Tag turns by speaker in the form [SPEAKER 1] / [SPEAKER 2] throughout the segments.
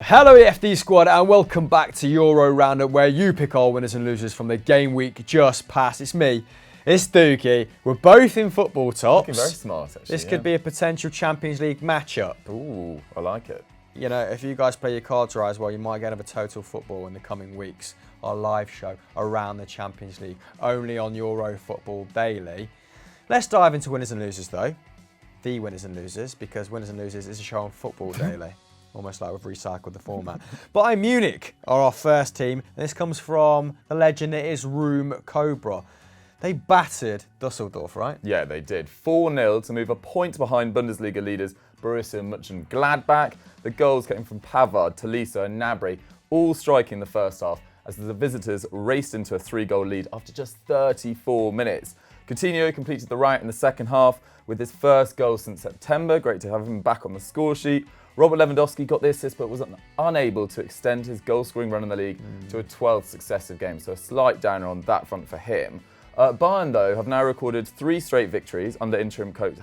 [SPEAKER 1] Hello EFD squad and welcome back to Euro Roundup where you pick our winners and losers from the game week just past. It's me, it's Dookie, we're both in football tops.
[SPEAKER 2] Looking very smart actually.
[SPEAKER 1] This could be a potential Champions League matchup.
[SPEAKER 2] Ooh, I like it.
[SPEAKER 1] You know, if you guys play your cards right as well, you might get another Total Football in the coming weeks. Our live show around the Champions League, only on Euro Football Daily. Let's dive into winners and losers though. The winners and losers, because winners and losers is a show on Football Daily. Almost like we've recycled the format. Bayern Munich are our first team, and this comes from the legend that is Room Cobra. They battered Dusseldorf, right?
[SPEAKER 2] Yeah, they did. 4-0 to move a point behind Bundesliga leaders Borussia Mönchengladbach. The goals came from Pavard, Tolisso and Gnabry, all striking the first half as the visitors raced into a 3-goal lead after just 34 minutes. Coutinho completed the rout in the second half with his first goal since September. Great to have him back on the score sheet. Robert Lewandowski got the assist but was unable to extend his goal-scoring run in the league to a 12th successive game, so a slight downer on that front for him. Bayern, though, have now recorded 3 straight victories under interim coach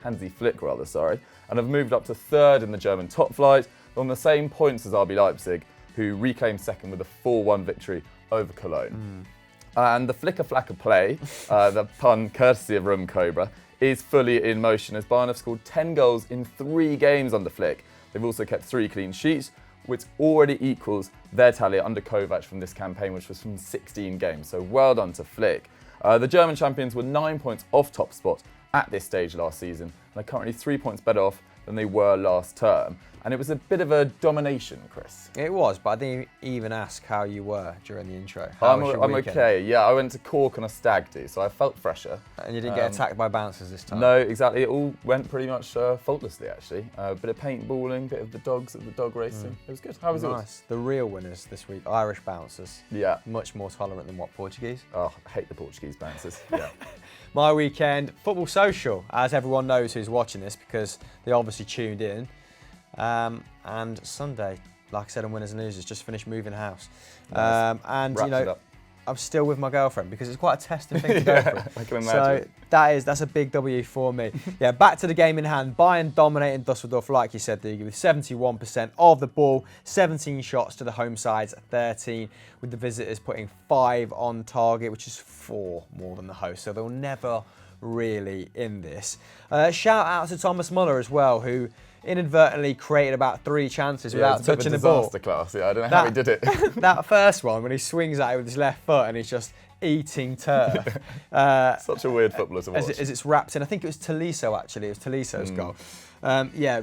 [SPEAKER 2] Hansi Flick, and have moved up to 3rd in the German top flight, on the same points as RB Leipzig, who reclaimed 2nd with a 4-1 victory over Cologne. And the flicker-flacker play, the pun courtesy of Rum Cobra, is fully in motion as Bayern have scored 10 goals in 3 games under Flick. They've also kept 3 clean sheets, which already equals their tally under Kovac from this campaign, which was from 16 games. So well done to Flick. The German champions were 9 points off top spot at this stage last season, and are currently 3 points better off than they were last term. And it was a bit of a domination, Chris.
[SPEAKER 1] It was, but I didn't even ask how you were during the intro.
[SPEAKER 2] I'm okay. Yeah, I went to Cork on a stag do, so I felt fresher.
[SPEAKER 1] And you didn't get attacked by bouncers this time?
[SPEAKER 2] No, exactly. It all went pretty much faultlessly, actually. A bit of paintballing, bit of the dogs at the dog racing. It was good. How was yours?
[SPEAKER 1] Nice. The real winners this week, Irish bouncers.
[SPEAKER 2] Yeah.
[SPEAKER 1] Much more tolerant than what, Portuguese?
[SPEAKER 2] Oh, I hate the Portuguese bouncers. Yeah.
[SPEAKER 1] My weekend, football social, as everyone knows who's watching this because they obviously tuned in. And Sunday, like I said on Winners and Losers, just finished moving house.
[SPEAKER 2] Nice.
[SPEAKER 1] And
[SPEAKER 2] Wrapped
[SPEAKER 1] you know,
[SPEAKER 2] it up.
[SPEAKER 1] I'm still with my girlfriend because it's quite a testing thing to go through.
[SPEAKER 2] I can imagine.
[SPEAKER 1] So that's a big W for me. Yeah, back to the game in hand. Bayern dominating Dusseldorf, like you said, with 71% of the ball, 17 shots to the home side's 13, with the visitors putting 5 on target, which is 4 more than the host. So they'll never really in this. Shout out to Thomas Muller as well, who inadvertently created about 3 chances without touching the ball.
[SPEAKER 2] Disaster class. Yeah, I don't know how he did it.
[SPEAKER 1] That first one, when he swings at it with his left foot and he's just eating turf.
[SPEAKER 2] Such a weird footballer to watch.
[SPEAKER 1] As it's wrapped in. I think it was Tolisso, actually. It was Tolisso's goal. Yeah,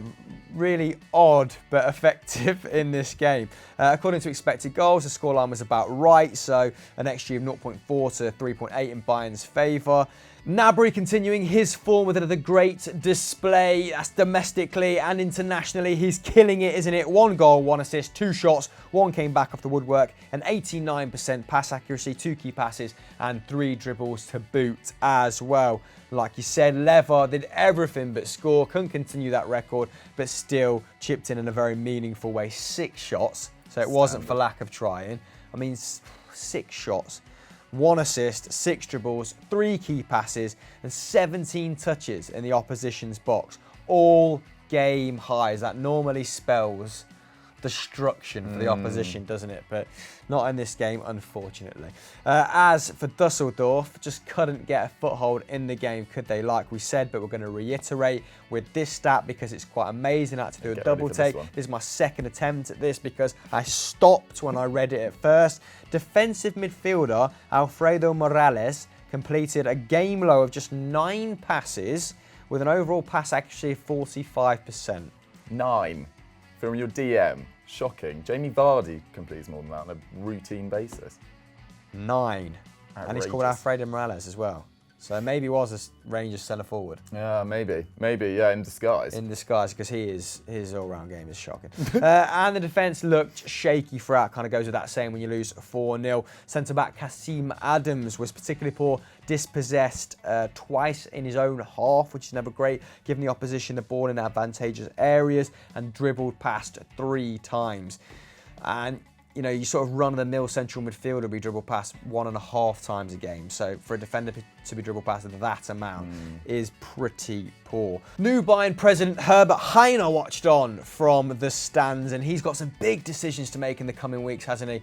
[SPEAKER 1] really odd but effective in this game. According to expected goals, the scoreline was about right, so an XG of 0.4 to 3.8 in Bayern's favour. Gnabry continuing his form with another great display. That's domestically and internationally. He's killing it, isn't it? 1 goal, 1 assist, 2 shots. 1 came back off the woodwork. An 89% pass accuracy, 2 key passes and 3 dribbles to boot as well. Like you said, Lever did everything but score. Couldn't continue that record, but still chipped in a very meaningful way. 6 shots, so it wasn't for lack of trying. I mean, 6 shots. 1 assist, 6 dribbles, 3 key passes, and 17 touches in the opposition's box. All game highs. That normally spells destruction for the opposition, doesn't it? But not in this game, unfortunately. As for Dusseldorf, just couldn't get a foothold in the game, could they? Like we said, but we're going to reiterate with this stat because it's quite amazing. I had to do a double take. This is my 2nd attempt at this because I stopped when I read it at first. Defensive midfielder Alfredo Morales completed a game low of just 9 passes with an overall pass accuracy of 45%.
[SPEAKER 2] 9 from your DM. Shocking. Jamie Vardy completes more than that on a routine basis.
[SPEAKER 1] 9. And he's called Alfredo Morales as well. So maybe he was a Rangers centre forward.
[SPEAKER 2] Yeah, maybe, yeah, in disguise.
[SPEAKER 1] In disguise, because his all-round game is shocking. And the defence looked shaky throughout. Kind of goes with that saying when you lose 4-0. Centre-back Kasim Adams was particularly poor, dispossessed twice in his own half, which is never great, giving the opposition the ball in advantageous areas, and dribbled past 3 times. And you sort of run-of-the-mill central midfielder be dribble past 1.5 times a game. So for a defender to be dribble past that amount is pretty poor. New Bayern president Herbert Heiner watched on from the stands, and he's got some big decisions to make in the coming weeks, hasn't he?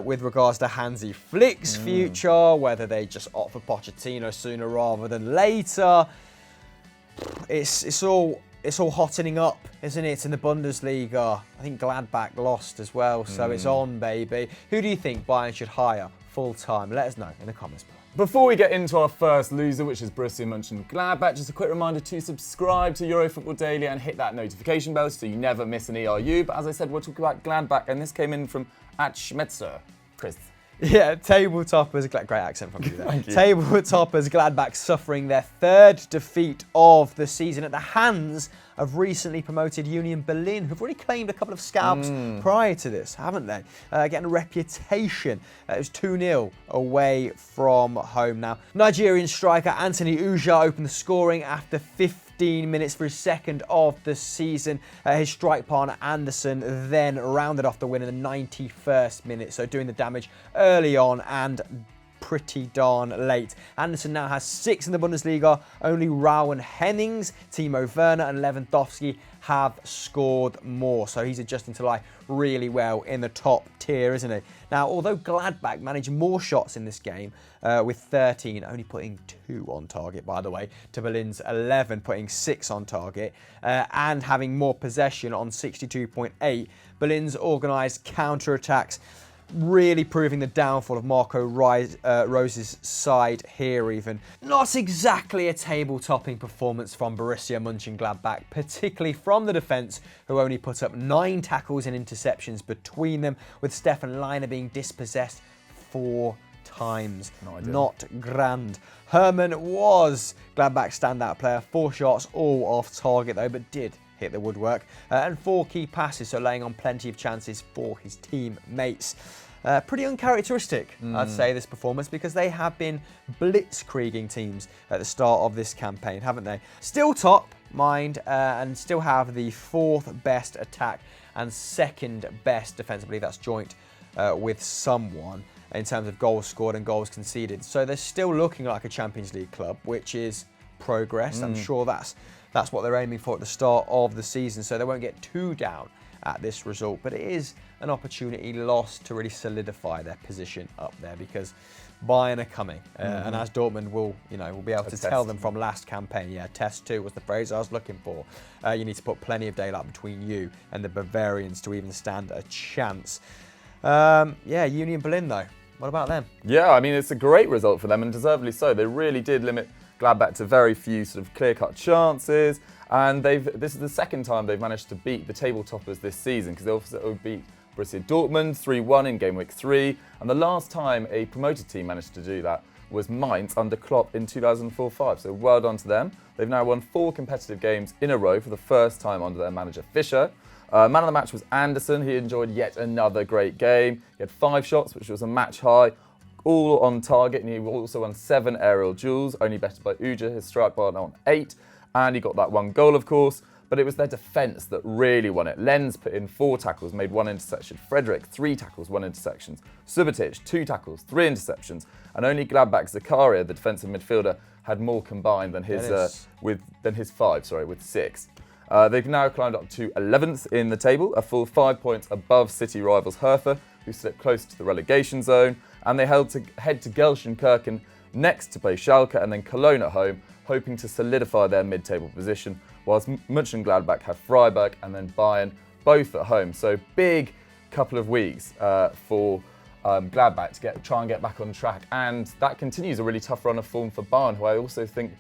[SPEAKER 1] With regards to Hansi Flick's future, whether they just opt for Pochettino sooner rather than later. It's all hottening up, isn't it? In the Bundesliga. I think Gladbach lost as well, so it's on, baby. Who do you think Bayern should hire full-time? Let us know in the comments below.
[SPEAKER 2] Before we get into our first loser, which is Borussia Mönchengladbach, just a quick reminder to subscribe to Eurofootball Daily and hit that notification bell so you never miss an ERU. But as I said, we'll talk about Gladbach, and this came in from @Schmetzer. Chris.
[SPEAKER 1] Yeah, table toppers, great accent from you there.
[SPEAKER 2] Thank you.
[SPEAKER 1] Table toppers, Gladbach suffering their 3rd defeat of the season at the hands of recently promoted Union Berlin, who've already claimed a couple of scalps prior to this, haven't they? Getting a reputation. It was 2-0 away from home now. Nigerian striker Anthony Uja opened the scoring after 15 minutes for his 2nd of the season. His strike partner Anderson then rounded off the win in the 91st minute, so doing the damage early on and pretty darn late. Anderson now has 6 in the Bundesliga. Only Raul Hennings, Timo Werner and Lewandowski have scored more. So he's adjusting to life really well in the top tier, isn't he? Now, although Gladbach managed more shots in this game with 13, only putting 2 on target, by the way, to Berlin's 11, putting 6 on target, and having more possession on 62.8, Berlin's organised counter-attacks really proving the downfall of Marco Rose's side here even. Not exactly a table-topping performance from Borussia Mönchengladbach, particularly from the defence, who only put up 9 tackles and interceptions between them, with Stefan Leiner being dispossessed 4 times. Not grand. Hermann was Gladbach's standout player, 4 shots, all off target though, but did hit the woodwork, and 4 key passes, so laying on plenty of chances for his teammates. Pretty uncharacteristic, I'd say, this performance, because they have been blitzkrieging teams at the start of this campaign, haven't they? Still top, mind, and still have the 4th best attack and 2nd best defence. I believe that's joint with someone in terms of goals scored and goals conceded. So they're still looking like a Champions League club, which is progress. I'm sure that's what they're aiming for at the start of the season, so they won't get too down at this result. But it is an opportunity lost to really solidify their position up there, because Bayern are coming, and as Dortmund will be able to tell them from last campaign. Yeah, test 2 was the phrase I was looking for. You need to put plenty of daylight between you and the Bavarians to even stand a chance. Union Berlin though, what about them? Yeah,
[SPEAKER 2] I mean, it's a great result for them, and deservedly so. They really did limit Gladbach to very few sort of clear-cut chances, and this is the 2nd time they've managed to beat the table toppers this season, because they also beat Borussia Dortmund 3-1 in game week 3, and the last time a promoted team managed to do that was Mainz under Klopp in 2004-05, so well done to them. They've now won 4 competitive games in a row for the first time under their manager Fischer. Man of the match was Anderson. He enjoyed yet another great game. He had 5 shots, which was a match high, all on target, and he also won 7 aerial duels, only bettered by Uja, his strike partner, on 8, and he got that 1 goal, of course. But it was their defence that really won it. Lenz put in 4 tackles, made 1 interception. Frederick, 3 tackles, 1 interception. Subotic, 2 tackles, 3 interceptions. And only Gladbach Zakaria, the defensive midfielder, had more combined than his 5, with 6. They've now climbed up to 11th in the table, a full 5 points above City rivals Hertha, who slipped close to the relegation zone. And they head to Gelsenkirchen next to play Schalke and then Cologne at home, hoping to solidify their mid-table position, whilst Mönchengladbach have Freiburg and then Bayern, both at home. So big couple of weeks for Gladbach to try and get back on track. And that continues a really tough run of form for Bayern, who I also think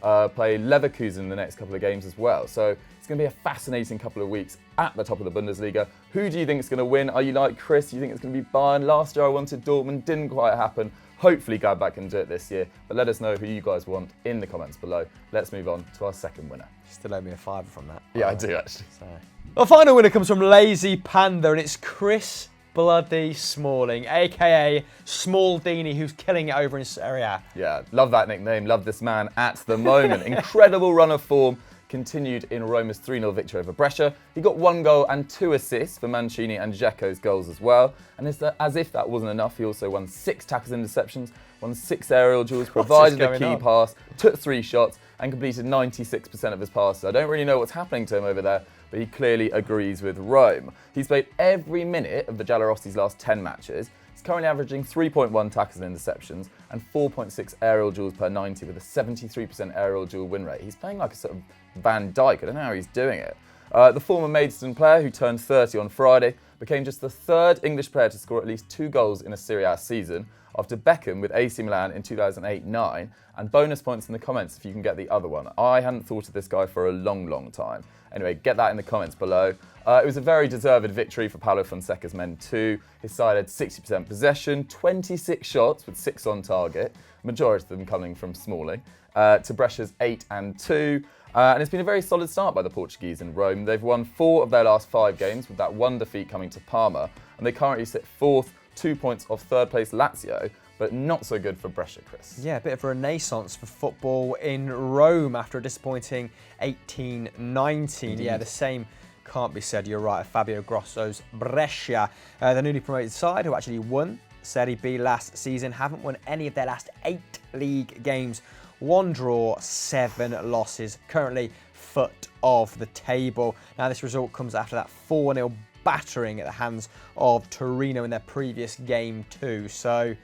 [SPEAKER 2] play Leverkusen in the next couple of games as well. So it's going to be a fascinating couple of weeks at the top of the Bundesliga. Who do you think is going to win? Are you like Chris? Do you think it's going to be Bayern? Last year I wanted Dortmund, didn't quite happen. Hopefully Gladbach can do it this year, but let us know who you guys want in the comments below. Let's move on to our second winner.
[SPEAKER 1] Still owe me a £5 from that.
[SPEAKER 2] Yeah, I do actually.
[SPEAKER 1] So. Our final winner comes from Lazy Panda, and it's Chris Bloody Smalling, aka Smaldini, who's killing it over in Serie A.
[SPEAKER 2] Yeah, love that nickname. Love this man at the moment. Incredible run of form. continued in Roma's 3-0 victory over Brescia. He got 1 goal and 2 assists for Mancini and Dzeko's goals as well. And as if that wasn't enough, he also won 6 tackles and interceptions, won 6 aerial duels, provided a key pass, took 3 shots and completed 96% of his passes. I don't really know what's happening to him over there, but he clearly agrees with Rome. He's played every minute of the Giallorossi's last 10 matches. He's currently averaging 3.1 tackles and interceptions and 4.6 aerial duels per 90 with a 73% aerial duel win rate. He's playing like a sort of Van Dijk. I don't know how he's doing it. The former Maidstone player, who turned 30 on Friday, became just the 3rd English player to score at least 2 goals in a Serie A season, after Beckham with AC Milan in 2008-09, and bonus points in the comments if you can get the other one. I hadn't thought of this guy for a long, long time. Anyway, get that in the comments below. It was a very deserved victory for Paulo Fonseca's men too. His side had 60% possession, 26 shots with 6 on target, majority of them coming from Smalling, to Brescia's 8 and 2. And it's been a very solid start by the Portuguese in Rome. They've won 4 of their last 5 games, with that 1 defeat coming to Parma, and they currently sit 4th, 2 points off 3rd place Lazio, but not so good for Brescia, Chris.
[SPEAKER 1] Yeah, a bit of a renaissance for football in Rome after a disappointing 18-19. Yeah, the same can't be said, you're right, of Fabio Grosso's Brescia. The newly promoted side, who actually won Serie B last season, haven't won any of their last 8 league games. 1 draw, 7 losses, currently foot of the table. Now this result comes after that 4-0 battering at the hands of Torino in their previous game too. So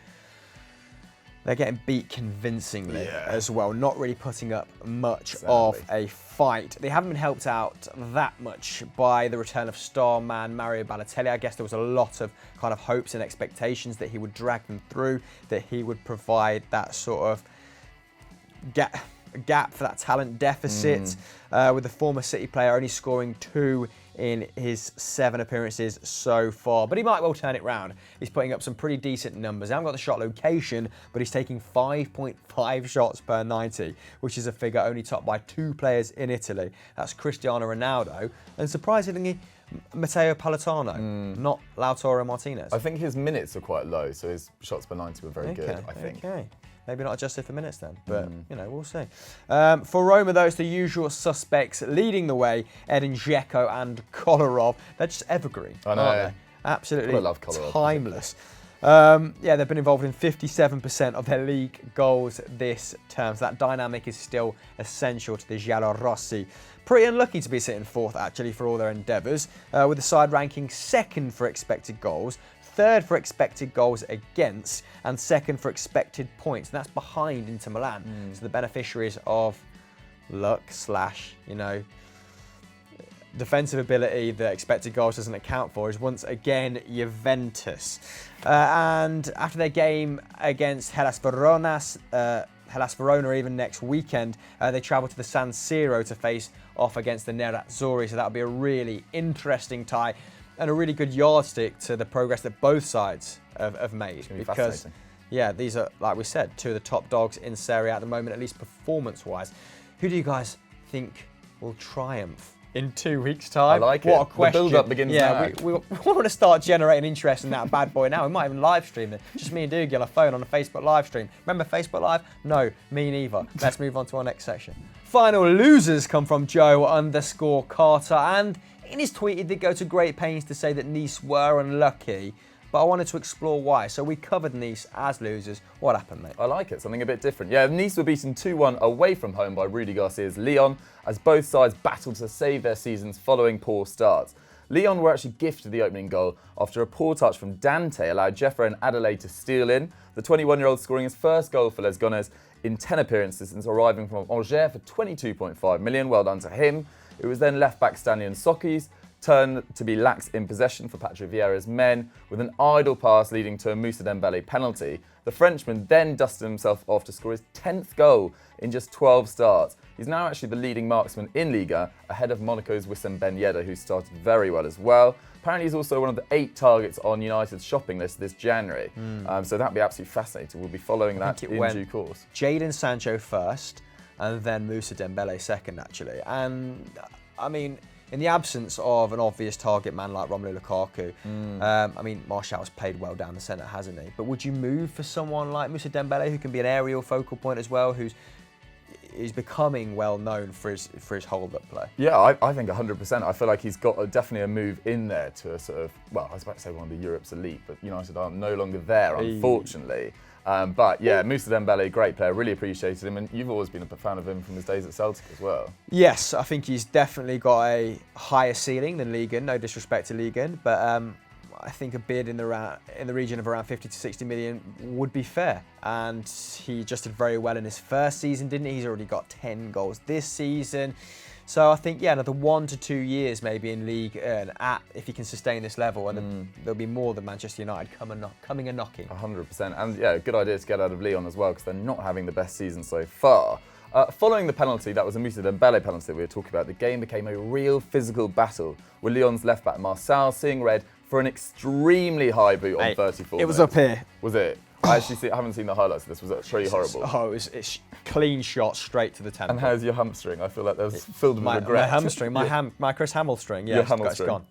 [SPEAKER 1] they're getting beat convincingly as well, not really putting up much of a fight. They haven't been helped out that much by the return of star man Mario Balotelli. I guess there was a lot of kind of hopes and expectations that he would drag them through, that he would provide that sort of gap for that talent deficit, with the former City player only scoring 2 in his 7 appearances so far. But he might well turn it round. He's putting up some pretty decent numbers. I haven't got the shot location, but he's taking 5.5 shots per 90, which is a figure only topped by 2 players in Italy. That's Cristiano Ronaldo and, surprisingly, Matteo Politano, not Lautaro Martinez.
[SPEAKER 2] I think his minutes are quite low, so his shots per 90 were very good, I think.
[SPEAKER 1] Okay. Maybe not adjusted for minutes then, but you know, we'll see. For Roma, though, it's the usual suspects leading the way: Edin Dzeko and Kolarov. They're just evergreen,
[SPEAKER 2] I know.
[SPEAKER 1] aren't they? Absolutely
[SPEAKER 2] I love Kolarov.
[SPEAKER 1] Timeless. Yeah, they've been involved in 57% of their league goals this term, so that dynamic is still essential to the Giallorossi. Pretty unlucky to be sitting 4th, actually, for all their endeavours, with the side ranking 2nd for expected goals, 3rd for expected goals against, and 2nd for expected points. And that's behind Inter Milan. So the beneficiaries of luck / you know, defensive ability that expected goals doesn't account for is once again Juventus. And after their game against Hellas Verona even next weekend, they travel to the San Siro to face off against the Nerazzurri. So that'll be a really interesting tie and a really good yardstick to the progress that both sides have made. Because, yeah, these are, like we said, 2 of the top dogs in Serie A at the moment, at least performance-wise. Who do you guys think will triumph in 2 weeks' time?
[SPEAKER 2] I like it.
[SPEAKER 1] What a question.
[SPEAKER 2] The build-up begins now.
[SPEAKER 1] We want to start generating interest in that bad boy now. We might even live stream it. Just me and Dougie on a phone on a Facebook live stream. Remember Facebook Live? No, me neither. Let's move on to our next section. Final losers come from Joe_Carter, and in his tweet, he did go to great pains to say that Nice were unlucky, but I wanted to explore why. So we covered Nice as losers. What happened, mate?
[SPEAKER 2] I like it, something a bit different. Yeah, Nice were beaten 2-1 away from home by Rudy Garcia's Lyon, as both sides battled to save their seasons following poor starts. Lyon were actually gifted the opening goal after a poor touch from Dante allowed Jeffrey and Adelaide to steal in. The 21-year-old scoring his first goal for Les Gones in 10 appearances since arriving from Angers for 22.5 million. Well done to him. It was then left-back Stanion Sokis turned to be lax in possession for Patrick Vieira's men, with an idle pass leading to a Moussa Dembele penalty. The Frenchman then dusted himself off to score his 10th goal in just 12 starts. He's now actually the leading marksman in Ligue, ahead of Monaco's Wissam Ben Yedder, who started very well as well. Apparently he's also one of the 8 targets on United's shopping list this January. So that'd be absolutely fascinating. We'll be following that in due course.
[SPEAKER 1] Jadon Sancho first, and then Moussa Dembele second, actually. And, I mean, in the absence of an obvious target man like Romelu Lukaku, I mean, Martial's played well down the centre, hasn't he? But would you move for someone like Moussa Dembele, who can be an aerial focal point as well, who's is becoming well known for his hold-up play.
[SPEAKER 2] Yeah, I think 100%. I feel like he's got definitely a move in there to a sort of, well, I was about to say one of the Europe's elite, but United are no longer there, unfortunately. But yeah, Moussa Dembele, great player, really appreciated him, and you've always been a fan of him from his days at Celtic as well.
[SPEAKER 1] Yes, I think he's definitely got a higher ceiling than Ligue, no disrespect to Ligue, but I think a bid in the region of around 50 to 60 million would be fair. And he just did very well in his first season, didn't he? He's already got 10 goals this season. So I think, yeah, another 1 to 2 years maybe in League, if he can sustain this level, and there'll be more than Manchester United coming a knocking.
[SPEAKER 2] 100%. And yeah, good idea to get out of Lyon as well, because they're not having the best season so far. Following the penalty, that was a Moussa Dembele penalty that we were talking about, the game became a real physical battle, with Lyon's left-back Marcel seeing red for an extremely high boot on 34
[SPEAKER 1] It was
[SPEAKER 2] minutes.
[SPEAKER 1] up here.
[SPEAKER 2] Was it? I haven't seen the highlights of this. Was it pretty horrible?
[SPEAKER 1] Oh, it's clean shot straight to the temple.
[SPEAKER 2] And how's your hamstring? I feel like that was filled with regret.
[SPEAKER 1] My hamstring, my Chris Hamilstring. Yeah, it's gone.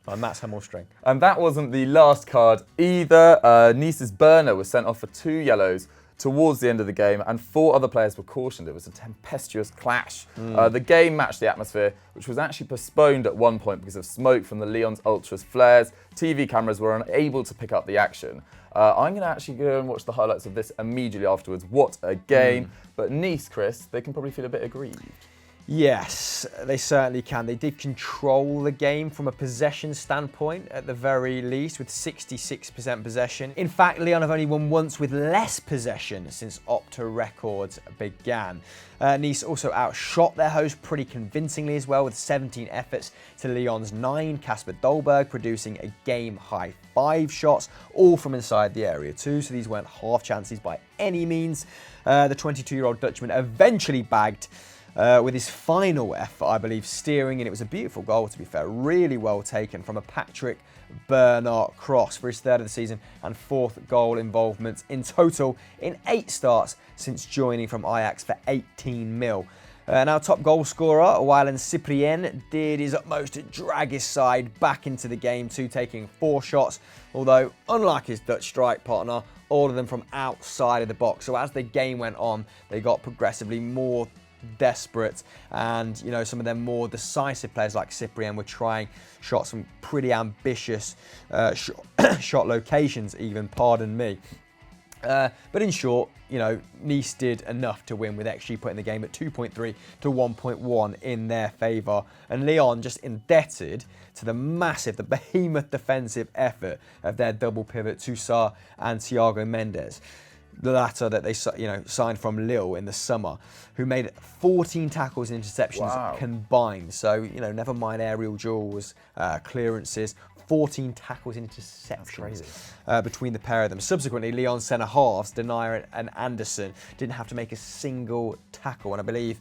[SPEAKER 1] My Matt's hamstring.
[SPEAKER 2] And that wasn't the last card either. Nice's Burner was sent off for 2 yellows towards the end of the game, and 4 other players were cautioned. It was a tempestuous clash. The game matched the atmosphere, which was actually postponed at one point because of smoke from the Lyon's Ultras flares. TV cameras were unable to pick up the action. I'm going to actually go and watch the highlights of this immediately afterwards. What a game. But Nice, Chris, they can probably feel a bit aggrieved.
[SPEAKER 1] Yes, they certainly can. They did control the game from a possession standpoint at the very least, with 66% possession. In fact, Lyon have only won once with less possession since Opta records began. Nice also outshot their host pretty convincingly as well, with 17 efforts to Lyon's 9. Kasper Dolberg producing a game-high 5 shots, all from inside the area too, so these weren't half chances by any means. The 22-year-old Dutchman eventually bagged with his final effort, I believe, steering, and it was a beautiful goal, to be fair, really well taken from a Patrick Bernard cross for his 3rd of the season and 4th goal involvement in total in 8 starts since joining from Ajax for 18 mil. Now, top goal scorer, Wylan Cyprien, did his utmost to drag his side back into the game too, taking 4 shots, although unlike his Dutch strike partner, all of them from outside of the box. So as the game went on, they got progressively more desperate, and some of them more decisive players like Cyprien were trying shots from pretty ambitious shot locations even, pardon me. But in short, Nice did enough to win, with XG putting the game at 2.3 to 1.1 in their favour, and Lyon just indebted to the behemoth defensive effort of their double pivot Toussaint and Thiago Mendes. The latter that they signed from Lille in the summer, who made 14 tackles and interceptions combined. So, never mind aerial duels, clearances, 14 tackles and interceptions between the pair of them. Subsequently, Lyon's centre-halves, Denier and Anderson, didn't have to make a single tackle. And I believe,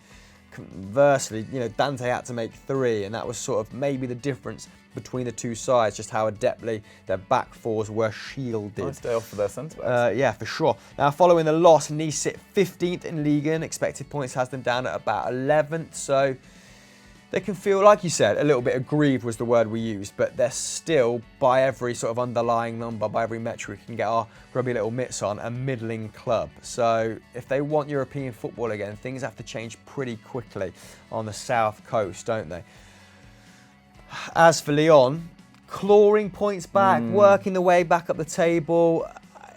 [SPEAKER 1] conversely, Dante had to make 3, and that was sort of maybe the difference between the two sides, just how adeptly their back fours were shielded.
[SPEAKER 2] Nice day off for their centre-backs.
[SPEAKER 1] Yeah, for sure. Now, following the loss, Nice sit 15th in Ligue. Expected points has them down at about 11th, so they can feel, like you said, a little bit aggrieved was the word we used, but they're still, by every sort of underlying number, by every metric we can get our grubby little mitts on, a middling club. So if they want European football again, things have to change pretty quickly on the south coast, don't they? As for Lyon, clawing points back, working the way back up the table,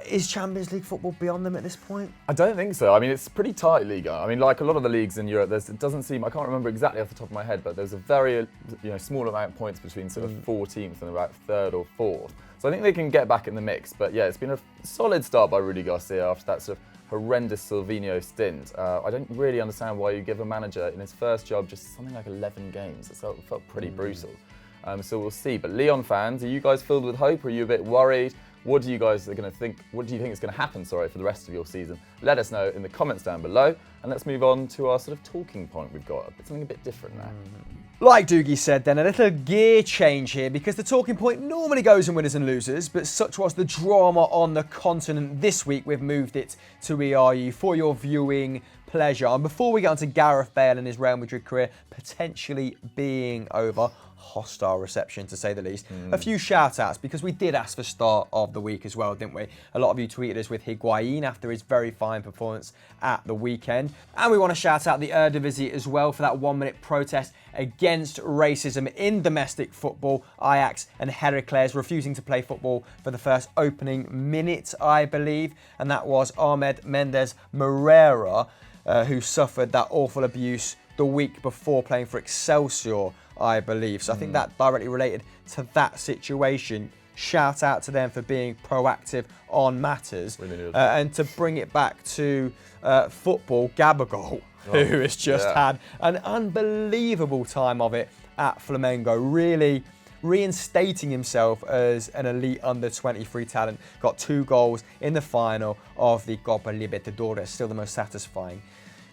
[SPEAKER 1] is Champions League football beyond them at this point?
[SPEAKER 2] I don't think so. I mean, it's pretty tight league. I mean, like a lot of the leagues in Europe, it doesn't seem, I can't remember exactly off the top of my head, but there's a very small amount of points between sort of 14th and about 3rd or 4th. So I think they can get back in the mix. But yeah, it's been a solid start by Rudy Garcia after that sort of horrendous Silvino stint. I don't really understand why you give a manager in his first job just something like 11 games. It felt pretty brutal. So we'll see. But Lyon fans, are you guys filled with hope, or are you a bit worried? What do you guys are going to think? What do you think is going to happen? For the rest of your season. Let us know in the comments down below, and let's move on to our sort of talking point. We've got something a bit different now.
[SPEAKER 1] Like Doogie said, then a little gear change here, because the talking point normally goes in winners and losers, but such was the drama on the continent this week, we've moved it to ERU for your viewing pleasure. And before we get on to Gareth Bale and his Real Madrid career potentially being over, hostile reception, to say the least. A few shout-outs, because we did ask for start of the week as well, didn't we? A lot of you tweeted us with Higuain after his very fine performance at the weekend. And we want to shout out the Eredivisie as well for that 1-minute protest against racism in domestic football. Ajax and Heracles refusing to play football for the first opening minute, I believe. And that was Ahmed Mendes Moreira, who suffered that awful abuse the week before playing for Excelsior, I believe. So I think that directly related to that situation. Shout out to them for being proactive on matters. Really and to bring it back to football, Gabagol, who has just had an unbelievable time of it at Flamengo, really reinstating himself as an elite under-23 talent. Got 2 goals in the final of the Copa Libertadores, still the most satisfying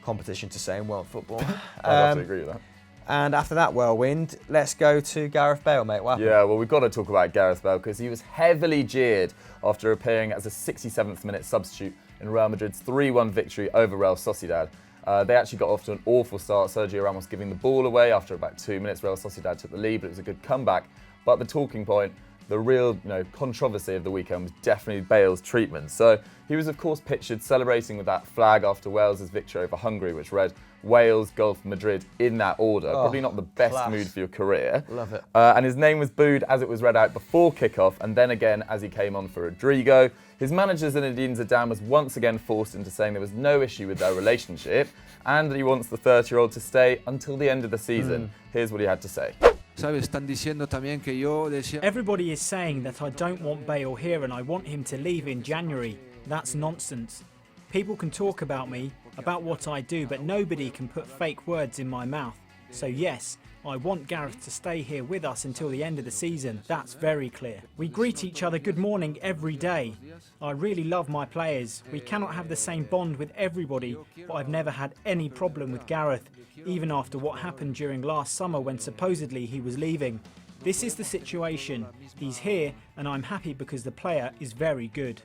[SPEAKER 1] competition to say in world football.
[SPEAKER 2] I absolutely agree with that.
[SPEAKER 1] And after that whirlwind, let's go to Gareth Bale, mate. What happened?
[SPEAKER 2] Yeah, well, we've got to talk about Gareth Bale because he was heavily jeered after appearing as a 67th minute substitute in Real Madrid's 3-1 victory over Real Sociedad. They actually got off to an awful start, Sergio Ramos giving the ball away after about 2 minutes. Real Sociedad took the lead, but it was a good comeback. But the talking point, the real controversy of the weekend was definitely Bale's treatment. So he was, of course, pictured celebrating with that flag after Wales' victory over Hungary, which read Wales, Gulf, Madrid in that order. Probably not the best mood for your career.
[SPEAKER 1] Love it.
[SPEAKER 2] And his name was booed as it was read out before kickoff, and then again as he came on for Rodrigo. His manager Zinedine Zidane was once again forced into saying there was no issue with their relationship and that he wants the 30-year-old to stay until the end of the season. Here's what he had to say.
[SPEAKER 3] Everybody is saying that I don't want Bale here and I want him to leave in January. That's nonsense. People can talk about me, about what I do, but nobody can put fake words in my mouth. So yes, I want Gareth to stay here with us until the end of the season. That's very clear. We greet each other good morning every day. I really love my players. We cannot have the same bond with everybody, but I've never had any problem with Gareth, even after what happened during last summer when supposedly he was leaving. This is the situation. He's here and I'm happy because the player is very good.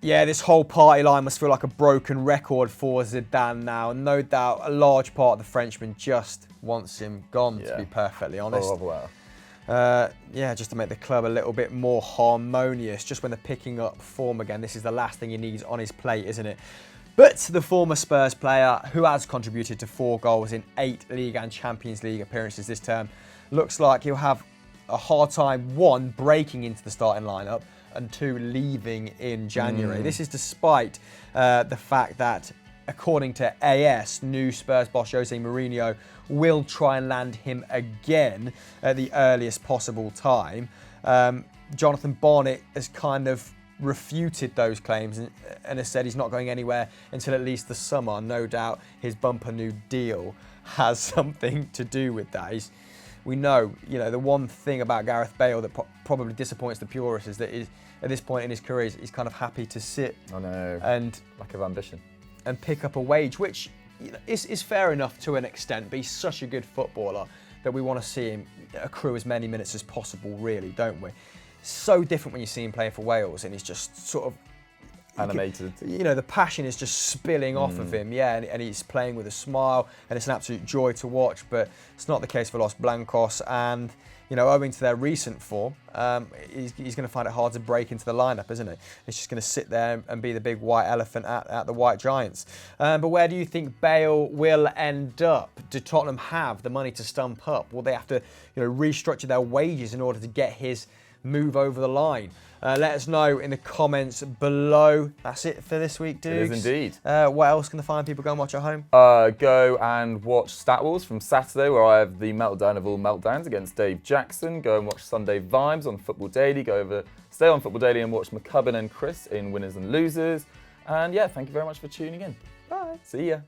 [SPEAKER 1] Yeah, this whole party line must feel like a broken record for Zidane now. No doubt a large part of the Frenchman just wants him gone, to be perfectly honest.
[SPEAKER 2] Oh, wow.
[SPEAKER 1] Just to make the club a little bit more harmonious. Just when they're picking up form again, this is the last thing he needs on his plate, isn't it? But the former Spurs player, who has contributed to 4 goals in 8 League and Champions League appearances this term, looks like he'll have a hard time, 1, breaking into the starting lineup, and 2, leaving in January. This is despite the fact that, according to AS, new Spurs boss Jose Mourinho will try and land him again at the earliest possible time. Jonathan Barnett has kind of refuted those claims and has said he's not going anywhere until at least the summer. No doubt his bumper new deal has something to do with that. We know, the one thing about Gareth Bale that probably disappoints the purists is that at this point in his career, he's kind of happy to sit.
[SPEAKER 2] I know.
[SPEAKER 1] And
[SPEAKER 2] lack of ambition.
[SPEAKER 1] And pick up a wage, which is fair enough to an extent, but he's such a good footballer that we want to see him accrue as many minutes as possible, really, don't we? So different when you see him playing for Wales, and he's just sort of
[SPEAKER 2] animated.
[SPEAKER 1] The passion is just spilling off of him, and he's playing with a smile, and it's an absolute joy to watch. But it's not the case for Los Blancos, and owing to their recent form, he's going to find it hard to break into the lineup, isn't it? He's just going to sit there and be the big white elephant at the White Giants. But where do you think Bale will end up? Do Tottenham have the money to stump up? Will they have to restructure their wages in order to get his move over the line? Let us know in the comments below. That's it for this week, dudes.
[SPEAKER 2] It is indeed.
[SPEAKER 1] What else can the fine people go and watch at home?
[SPEAKER 2] Go and watch Stat Wars from Saturday, where I have the meltdown of all meltdowns against Dave Jackson. Go and watch Sunday Vibes on Football Daily. Stay on Football Daily and watch McCubbin and Chris in Winners and Losers. And yeah, thank you very much for tuning in.
[SPEAKER 1] Bye.
[SPEAKER 2] See ya.